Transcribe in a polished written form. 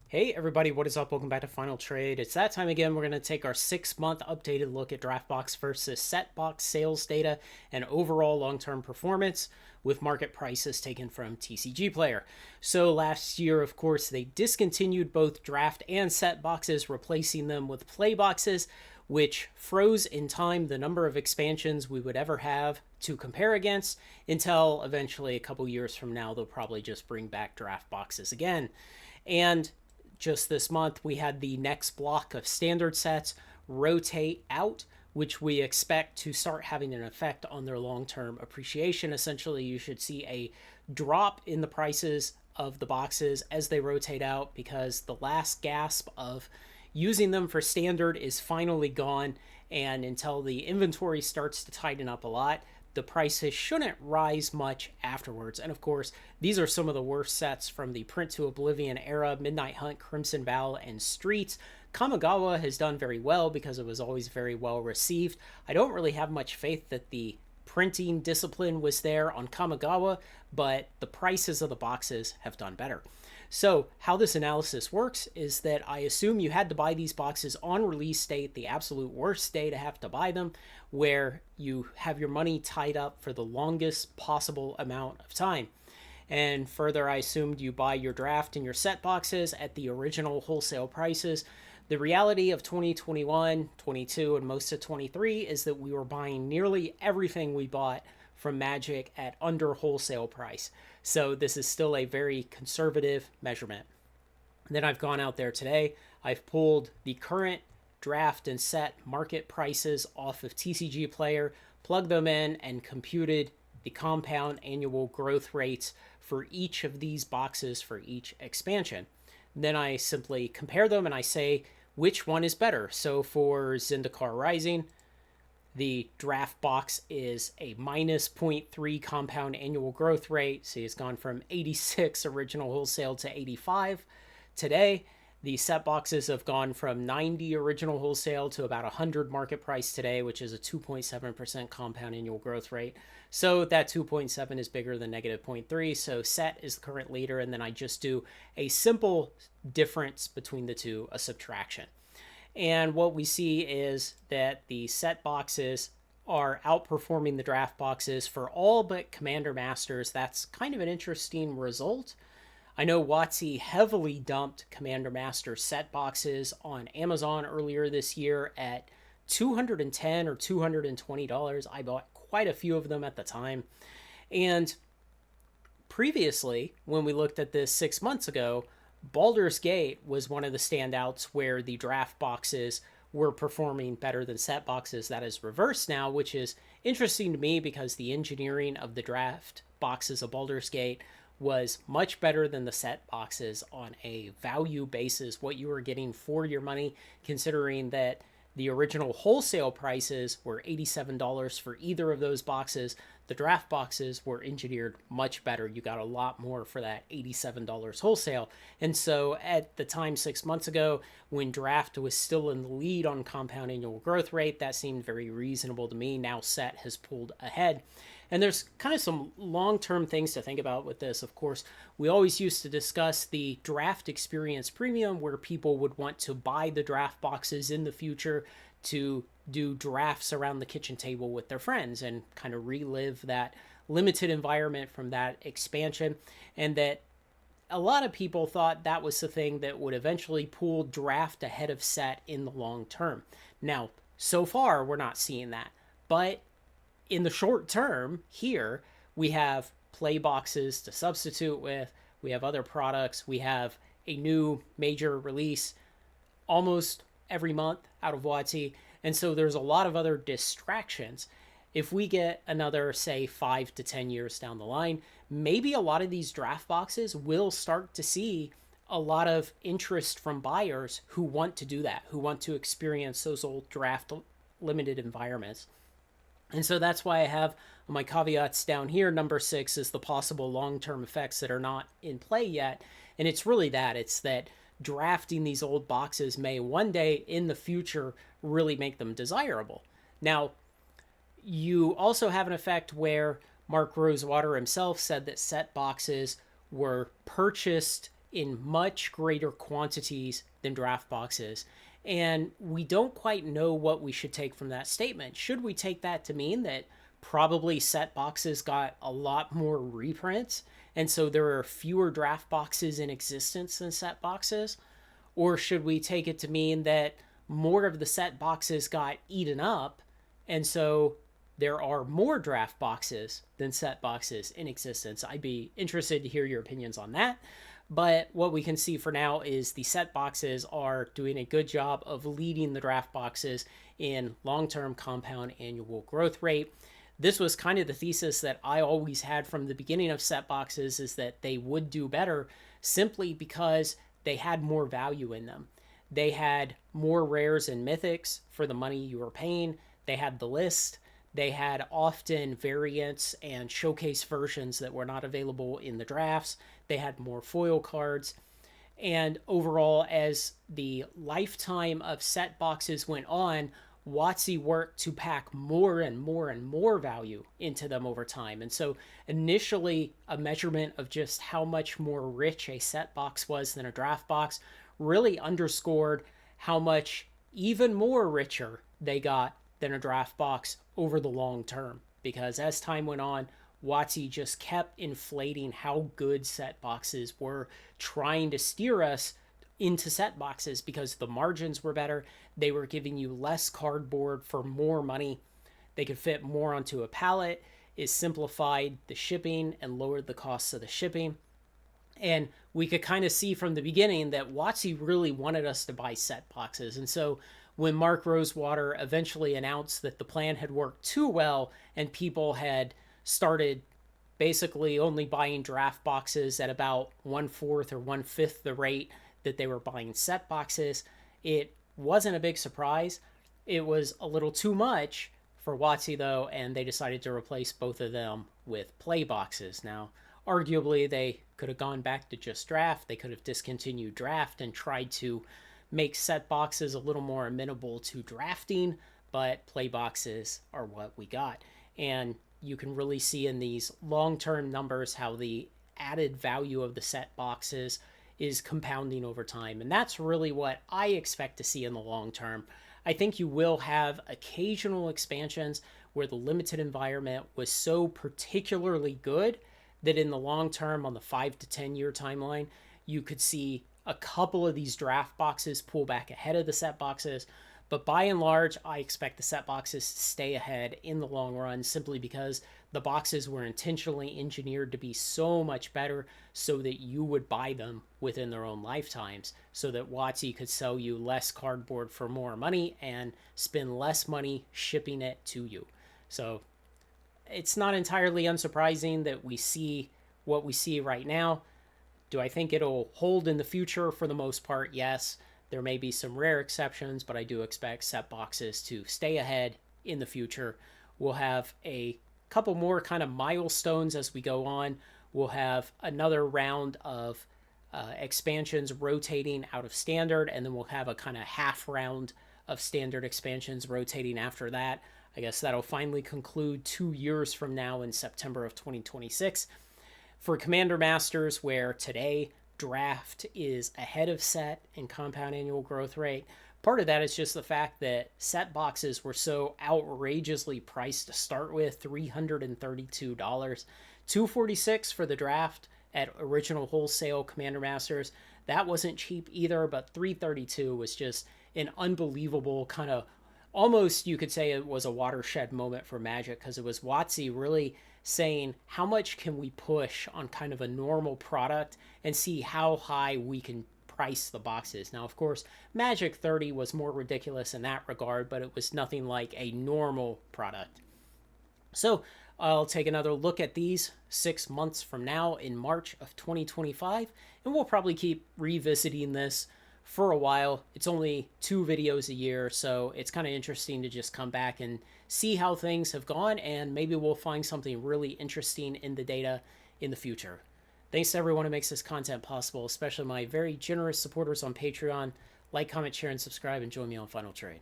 Hey everybody, what is up? Welcome back to Final Trade. It's that time again. We're going to take our 6-month updated look at DraftBox versus SetBox sales data and overall long-term performance with market prices taken from TCG Player. So last year, of course, they discontinued both draft and set boxes, replacing them with play boxes, which froze in time the number of expansions we would ever have to compare against until eventually a couple years from now they'll probably just bring back draft boxes again. And just this month, we had the next block of standard sets rotate out, which we expect to start having an effect on their long term appreciation. Essentially, you should see a drop in the prices of the boxes as they rotate out because the last gasp of using them for standard is finally gone. And until the inventory starts to tighten up a lot, the prices shouldn't rise much afterwards. And of course, these are some of the worst sets from the Print to Oblivion era: Midnight Hunt, Crimson Vow, and Streets. Kamigawa has done very well because it was always very well received. I don't really have much faith that the printing discipline was there on Kamigawa, but the prices of the boxes have done better. So, how this analysis works is that I assume you had to buy these boxes on release date, the absolute worst day to have to buy them, where you have your money tied up for the longest possible amount of time. And further, I assumed you buy your draft and your set boxes at the original wholesale prices. The reality of 2021, 22, and most of 23 is that we were buying nearly everything we bought from Magic at under wholesale price. So this is still a very conservative measurement. And then I've gone out there today. I've pulled the current draft and set market prices off of TCG Player, plugged them in, and computed the compound annual growth rates for each of these boxes for each expansion. Then I simply compare them and I say which one is better. So for Zendikar Rising, the draft box is a minus zero point 0.3 compound annual growth rate. See, it's gone from 86 original wholesale to 85 today. The set boxes have gone from 90 original wholesale to about 100 market price today, which is a 2.7% compound annual growth rate. So that 2.7 is bigger than negative 0.3. So set is the current leader. And then I just do a simple difference between the two, a subtraction. And what we see is that the set boxes are outperforming the draft boxes for all but Commander Masters. That's kind of an interesting result. I know WotC heavily dumped Commander Master set boxes on Amazon earlier this year at $210 or $220. I bought quite a few of them at the time. And previously, when we looked at this 6 months ago, Baldur's Gate was one of the standouts where the draft boxes were performing better than set boxes. That is reversed now, which is interesting to me because the engineering of the draft boxes of Baldur's Gate was much better than the set boxes on a value basis, what you were getting for your money, considering that the original wholesale prices were $87 for either of those boxes. The draft boxes were engineered much better. You got a lot more for that $87 wholesale. And so at the time 6 months ago, when draft was still in the lead on compound annual growth rate, that seemed very reasonable to me. Now set has pulled ahead. And there's kind of some long-term things to think about with this. Of course, we always used to discuss the draft experience premium, where people would want to buy the draft boxes in the future to do drafts around the kitchen table with their friends and kind of relive that limited environment from that expansion. And that a lot of people thought that was the thing that would eventually pull draft ahead of set in the long term. Now, so far, we're not seeing that. But in the short term here, we have play boxes to substitute with. We have other products. We have a new major release almost every month out of WotC. And so there's a lot of other distractions. If we get another, say, 5 to 10 years down the line, maybe a lot of these draft boxes will start to see a lot of interest from buyers who want to do that, who want to experience those old draft limited environments. And so that's why I have my caveats down here. Number 6 is the possible long-term effects that are not in play yet. And it's really that. It's that drafting these old boxes may one day in the future really make them desirable. Now, you also have an effect where Mark Rosewater himself said that set boxes were purchased in much greater quantities than draft boxes. And we don't quite know what we should take from that statement. Should we take that to mean that probably set boxes got a lot more reprints, and so there are fewer draft boxes in existence than set boxes? Or should we take it to mean that more of the set boxes got eaten up, and so there are more draft boxes than set boxes in existence? I'd be interested to hear your opinions on that. But what we can see for now is the set boxes are doing a good job of leading the draft boxes in long-term compound annual growth rate. This was kind of the thesis that I always had from the beginning of set boxes, is that they would do better simply because they had more value in them. They had more rares and mythics for the money you were paying. They had the list. They had often variants and showcase versions that were not available in the drafts. They had more foil cards. And overall, as the lifetime of set boxes went on, WotC worked to pack more and more and more value into them over time. And so initially, a measurement of just how much more rich a set box was than a draft box really underscored how much even more richer they got than a draft box over the long term. Because as time went on, WotC just kept inflating how good set boxes were, trying to steer us into set boxes because the margins were better. They were giving you less cardboard for more money. They could fit more onto a pallet. It simplified the shipping and lowered the costs of the shipping. And we could kind of see from the beginning that WotC really wanted us to buy set boxes. And so when Mark Rosewater eventually announced that the plan had worked too well and people had started basically only buying draft boxes at about 1/4 or 1/5 the rate that they were buying set boxes, it wasn't a big surprise. It was a little too much for WotC though, and they decided to replace both of them with play boxes. Now, arguably, they could have gone back to just draft. They could have discontinued draft and tried to make set boxes a little more amenable to drafting, but play boxes are what we got. And you can really see in these long-term numbers how the added value of the set boxes is compounding over time. And that's really what I expect to see in the long term. I think you will have occasional expansions where the limited environment was so particularly good that in the long term, on the 5 to 10 year timeline, you could see a couple of these draft boxes pull back ahead of the set boxes. But by and large, I expect the set boxes to stay ahead in the long run, simply because the boxes were intentionally engineered to be so much better so that you would buy them within their own lifetimes, so that WotC could sell you less cardboard for more money and spend less money shipping it to you. So it's not entirely unsurprising that we see what we see right now. Do I think it'll hold in the future? For the most part, yes. There may be some rare exceptions, but I do expect set boxes to stay ahead in the future. We'll have a couple more kind of milestones as we go on. We'll have another round of expansions rotating out of standard, and then we'll have a kind of half round of standard expansions rotating after that. I guess that'll finally conclude 2 years from now in September of 2026. For Commander Masters, where today draft is ahead of set in compound annual growth rate, part of that is just the fact that set boxes were so outrageously priced to start with. $332, $246 for the draft at original wholesale Commander Masters. That wasn't cheap either, but $332 was just an unbelievable kind of, almost you could say it was a watershed moment for Magic, because it was WotC really saying, how much can we push on kind of a normal product and see how high we can price the boxes. Now, of course, Magic 30 was more ridiculous in that regard, but it was nothing like a normal product. So I'll take another look at these 6 months from now in March of 2025, and we'll probably keep revisiting this for a while. It's only 2 videos a year, so it's kind of interesting to just come back and see how things have gone, and maybe we'll find something really interesting in the data in the future. Thanks to everyone who makes this content possible, especially my very generous supporters on Patreon. Like, comment, share, and subscribe, and join me on Final Trade.